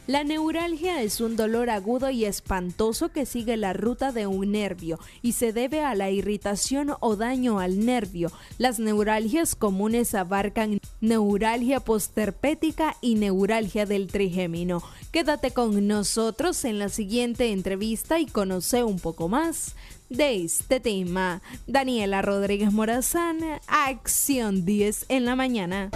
La neuralgia es un dolor agudo y espantoso que sigue la ruta de un nervio y se debe a la irritación o daño al nervio. Las neuralgias comunes abarcan neuralgia postherpética y neuralgia del trigémino. Quédate con nosotros en la siguiente entrevista y conoce un poco más de este tema. Daniela Rodríguez Morazán, Acción 10 en la mañana.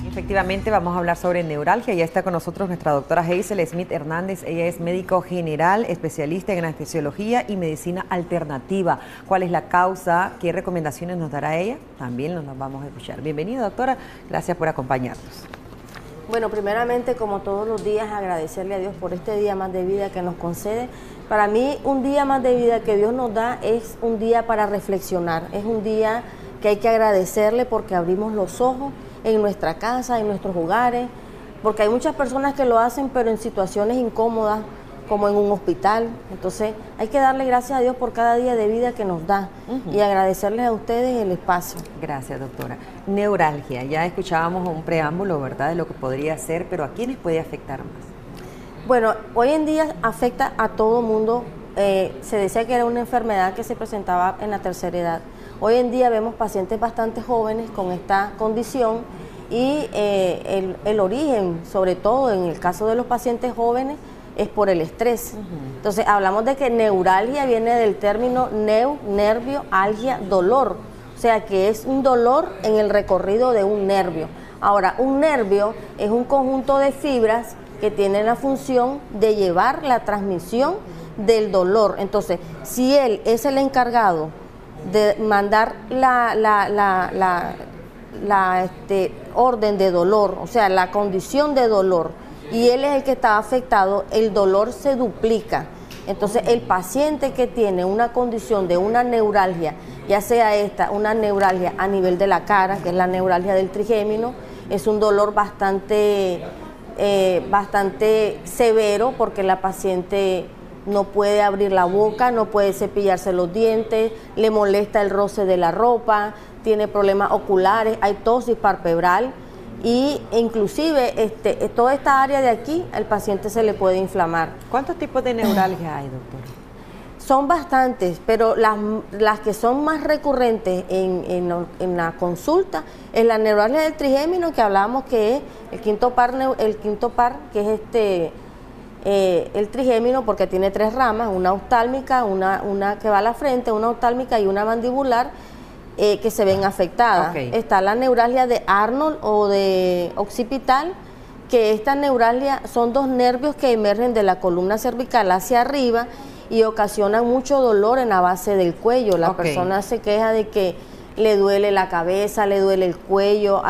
Efectivamente, vamos a hablar sobre neuralgia. Ya está con nosotros nuestra doctora Hazel Smith Hernández. Ella es médico general, especialista en anestesiología y medicina alternativa. ¿Cuál es la causa? ¿Qué recomendaciones nos dará ella? También nos vamos a escuchar. Bienvenida, doctora. Gracias por acompañarnos. Bueno, primeramente, como todos los días, agradecerle a Dios por este día más de vida que nos concede. Para mí, un día más de vida que Dios nos da es un día para reflexionar. Es un día que hay que agradecerle porque abrimos los ojos en nuestra casa, en nuestros hogares, porque hay muchas personas que lo hacen, pero en situaciones incómodas, como en un hospital. Entonces, hay que darle gracias a Dios por cada día de vida que nos da y agradecerles a ustedes el espacio. Gracias, doctora. Neuralgia, ya escuchábamos un preámbulo, ¿verdad?, de lo que podría ser, pero ¿a quiénes puede afectar más? Bueno, hoy en día afecta a todo mundo. Se decía que era una enfermedad que se presentaba en la tercera edad. Hoy en día vemos pacientes bastante jóvenes con esta condición y el origen, sobre todo en el caso de los pacientes jóvenes, es por el estrés. Entonces hablamos de que neuralgia viene del término nervio, algia, dolor. O sea que es un dolor en el recorrido de un nervio. Ahora, un nervio es un conjunto de fibras que tienen la función de llevar la transmisión del dolor. Entonces, si él es el encargado de mandar la orden de dolor, o sea, la condición de dolor, y él es el que está afectado, el dolor se duplica. Entonces, el paciente que tiene una condición de una neuralgia, ya sea una neuralgia a nivel de la cara, que es la neuralgia del trigémino, es un dolor bastante severo porque la paciente no puede abrir la boca, no puede cepillarse los dientes, le molesta el roce de la ropa, tiene problemas oculares, hay tosis palpebral e inclusive toda esta área de aquí al paciente se le puede inflamar. ¿Cuántos tipos de neuralgia hay, doctora? Son bastantes, pero las que son más recurrentes en la consulta es la neuralgia del trigémino, que hablábamos que es el quinto par, que es el trigémino, porque tiene 3 ramas, una oftálmica, una que va a la frente, una oftálmica y una mandibular, que se ven afectadas. Está la neuralgia de Arnold o de occipital, que esta neuralgia son 2 nervios que emergen de la columna cervical hacia arriba y ocasionan mucho dolor en la base del cuello. La persona se queja de que le duele la cabeza, le duele el cuello,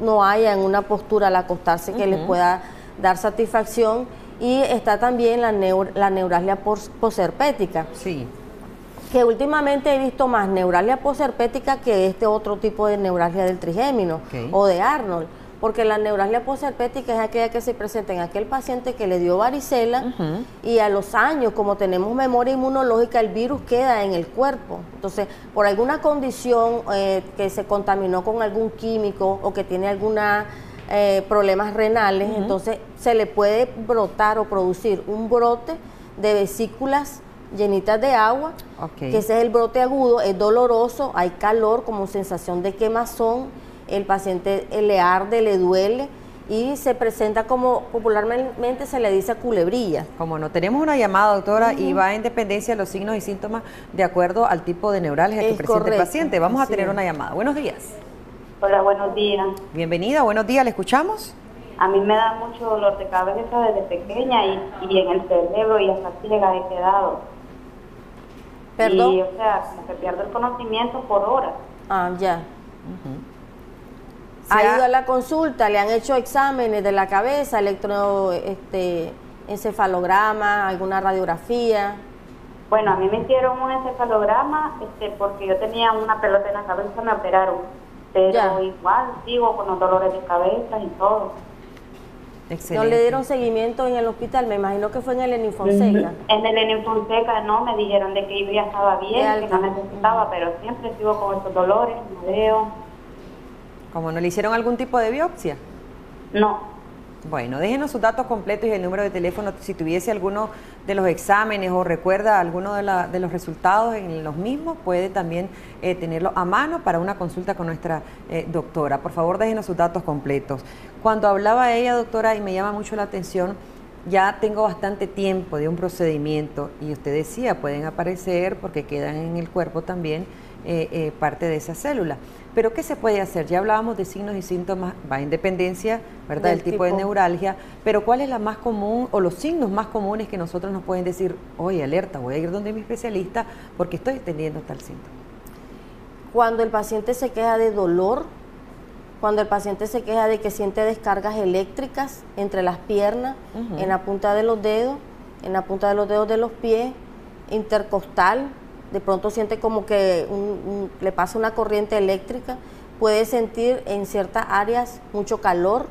no haya en una postura al acostarse que les pueda dar satisfacción. Y está también la neuralgia posherpética. Sí. Que últimamente he visto más neuralgia posherpética que este otro tipo de neuralgia del trigémino o de Arnold. Porque la neuralgia posherpética es aquella que se presenta en aquel paciente que le dio varicela y a los años, como tenemos memoria inmunológica, el virus queda en el cuerpo. Entonces, por alguna condición que se contaminó con algún químico o que tiene alguna problemas renales, entonces se le puede brotar o producir un brote de vesículas llenitas de agua, que ese es el brote agudo, es doloroso, hay calor, como sensación de quemazón, el paciente le arde, le duele y se presenta como popularmente se le dice culebrilla. Como no, tenemos una llamada, doctora, y va en dependencia de los signos y síntomas de acuerdo al tipo de neuralgia que presenta el paciente. Vamos a tener una llamada. Buenos días. Hola, buenos días. Bienvenida, buenos días, ¿le escuchamos? A mí me da mucho dolor de cabeza desde pequeña y en el cerebro y hasta ciega he quedado. ¿Perdón? Y, o sea, como que pierdo el conocimiento por horas. Ah, ya. ¿Ha ido a la consulta? ¿Le han hecho exámenes de la cabeza, encefalograma, alguna radiografía? Bueno, a mí me hicieron un encefalograma porque yo tenía una pelota en la cabeza, me operaron. Pero igual sigo con los dolores de cabeza y todo. Excelente. ¿No le dieron seguimiento en el hospital? Me imagino que fue en el Lenín Fonseca. En el Lenín Fonseca no, me dijeron de que yo ya estaba bien, que no necesitaba, pero siempre sigo con estos dolores, mareo. ¿Cómo no le hicieron algún tipo de biopsia? No. Bueno, déjenos sus datos completos y el número de teléfono si tuviese alguno de los exámenes o recuerda alguno de los resultados en los mismos, puede también tenerlo a mano para una consulta con nuestra doctora. Por favor, déjenos sus datos completos. Cuando hablaba ella, doctora, y me llama mucho la atención, ya tengo bastante tiempo de un procedimiento y usted decía, pueden aparecer porque quedan en el cuerpo también parte de esa célula. Pero ¿qué se puede hacer? Ya hablábamos de signos y síntomas, va en dependencia, ¿verdad?, del tipo de neuralgia, pero ¿cuál es la más común o los signos más comunes que nosotros nos pueden decir, oye, alerta, voy a ir donde mi especialista porque estoy teniendo tal síntoma? Cuando el paciente se queja de dolor, cuando el paciente se queja de que siente descargas eléctricas entre las piernas, en la punta de los dedos, en la punta de los dedos de los pies, intercostal, de pronto siente como que le pasa una corriente eléctrica, puede sentir en ciertas áreas mucho calor,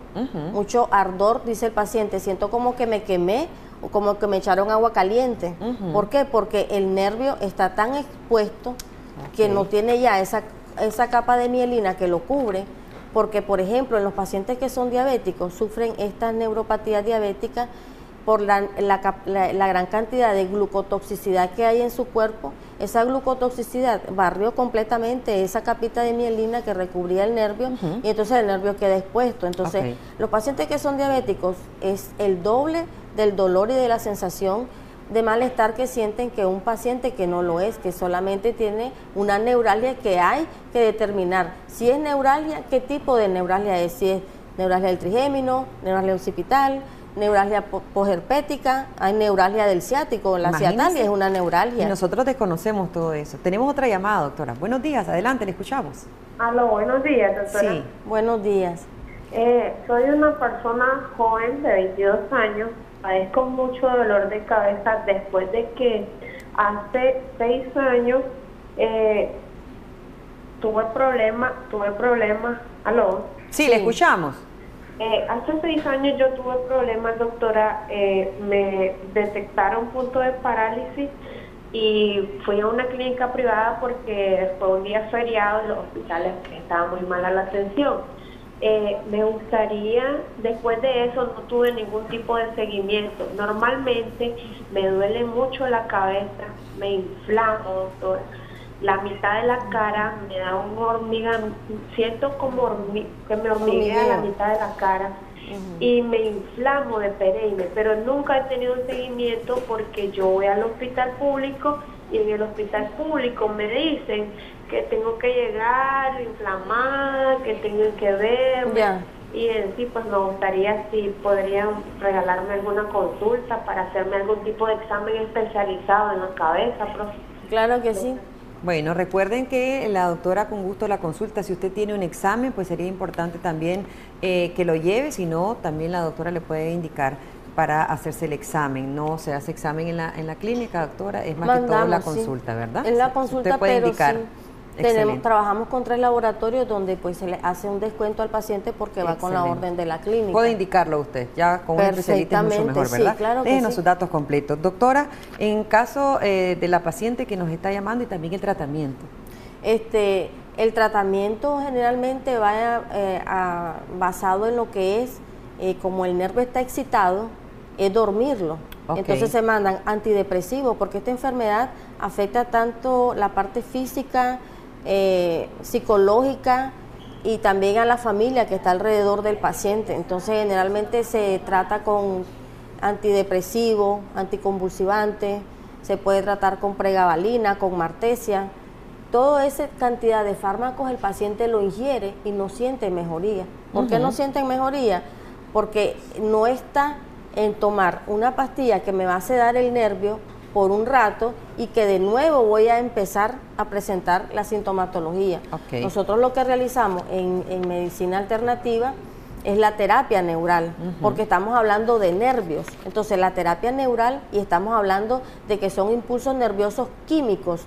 mucho ardor, dice el paciente, siento como que me quemé o como que me echaron agua caliente. ¿Por qué? Porque el nervio está tan expuesto que no tiene ya esa capa de mielina que lo cubre, porque por ejemplo en los pacientes que son diabéticos sufren estas neuropatías diabéticas por la gran cantidad de glucotoxicidad que hay en su cuerpo. Esa glucotoxicidad barrió completamente esa capita de mielina que recubría el nervio y entonces el nervio queda expuesto. Entonces, los pacientes que son diabéticos es el doble del dolor y de la sensación de malestar que sienten que un paciente que no lo es, que solamente tiene una neuralgia que hay que determinar. Si es neuralgia, ¿qué tipo de neuralgia es? Si es neuralgia del trigémino, neuralgia occipital, neuralgia posherpética, hay neuralgia del ciático, la ciatalia es una neuralgia. Y nosotros desconocemos todo eso. Tenemos otra llamada, doctora. Buenos días, adelante, le escuchamos. Aló, buenos días, doctora. Sí. Buenos días. Soy una persona joven de 22 años, padezco mucho dolor de cabeza después de que hace 6 años tuve problemas, aló. Sí, le escuchamos. Hace 6 años yo tuve problemas, doctora, me detectaron punto de parálisis y fui a una clínica privada porque fue un día feriado y los hospitales estaban muy mala la atención. Me gustaría, después de eso no tuve ningún tipo de seguimiento. Normalmente me duele mucho la cabeza, me inflamo, doctora. La mitad de la cara me da un hormigón, siento como que me hormiguea la mitad de la cara y me inflamo de pereine, pero nunca he tenido un seguimiento porque yo voy al hospital público y en el hospital público me dicen que tengo que llegar inflamada, que tengo que verme. Y en sí, pues me gustaría si podrían regalarme alguna consulta para hacerme algún tipo de examen especializado en la cabeza, profe. Claro que sí. Bueno, recuerden que la doctora con gusto la consulta. Si usted tiene un examen, pues sería importante también que lo lleve, si no, también la doctora le puede indicar para hacerse el examen. No se hace examen en la clínica, doctora, es más que todo la consulta, ¿verdad? En la consulta, usted puede indicar. Sí, trabajamos con 3 laboratorios donde pues se le hace un descuento al paciente porque va con la orden de la clínica. Puede indicarlo usted, ya con un especialista es mucho mejor, ¿verdad? Sí, claro. Déjenos sus datos completos. Doctora, en caso de la paciente que nos está llamando y también el tratamiento. El tratamiento generalmente va basado en lo que es, como el nervio está excitado, es dormirlo. Entonces se mandan antidepresivos porque esta enfermedad afecta tanto la parte física, psicológica y también a la familia que está alrededor del paciente. Entonces generalmente se trata con antidepresivo, anticonvulsivante, se puede tratar con pregabalina, con martesia. Toda esa cantidad de fármacos el paciente lo ingiere y no siente mejoría. ¿Por qué no sienten mejoría? Porque no está en tomar una pastilla que me va a sedar el nervio por un rato y que de nuevo voy a empezar a presentar la sintomatología. Nosotros lo que realizamos en medicina alternativa es la terapia neural, porque estamos hablando de nervios. Entonces la terapia neural, y estamos hablando de que son impulsos nerviosos químicos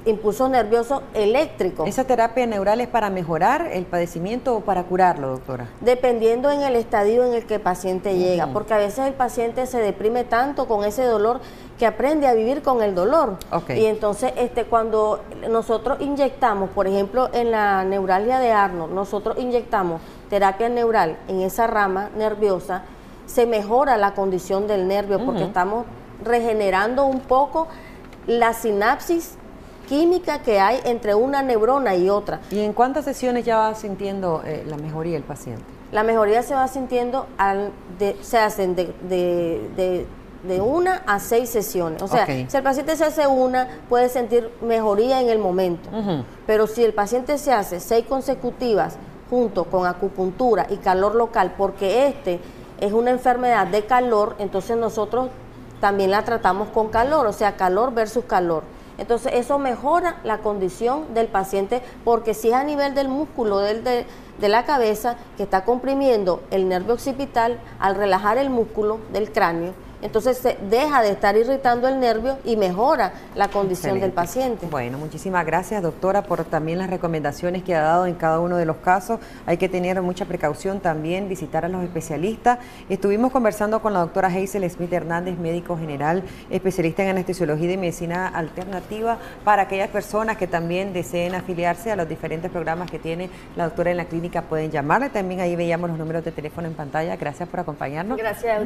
impulsos nerviosos eléctricos. ¿Esa terapia neural es para mejorar el padecimiento o para curarlo, doctora? Dependiendo en el estadio en el que el paciente llega, porque a veces el paciente se deprime tanto con ese dolor que aprende a vivir con el dolor. Y entonces cuando nosotros inyectamos, por ejemplo, en la neuralgia de Arnold, nosotros inyectamos terapia neural en esa rama nerviosa, se mejora la condición del nervio porque estamos regenerando un poco la sinapsis química que hay entre una neurona y otra. ¿Y en cuántas sesiones ya va sintiendo la mejoría el paciente? La mejoría se va sintiendo, se hacen de 1 a 6 sesiones. O sea, si el paciente se hace una, puede sentir mejoría en el momento. Pero si el paciente se hace 6 consecutivas junto con acupuntura y calor local, porque es una enfermedad de calor, entonces nosotros también la tratamos con calor, o sea, calor versus calor. Entonces eso mejora la condición del paciente, porque si es a nivel del músculo de la cabeza que está comprimiendo el nervio occipital, al relajar el músculo del cráneo, entonces se deja de estar irritando el nervio y mejora la condición del paciente. Bueno, muchísimas gracias, doctora, por también las recomendaciones que ha dado en cada uno de los casos. Hay que tener mucha precaución también, visitar a los especialistas. Estuvimos conversando con la doctora Hazel Smith Hernández, médico general, especialista en anestesiología y medicina alternativa, para aquellas personas que también deseen afiliarse a los diferentes programas que tiene la doctora en la clínica, pueden llamarle. También ahí veíamos los números de teléfono en pantalla. Gracias por acompañarnos. Gracias.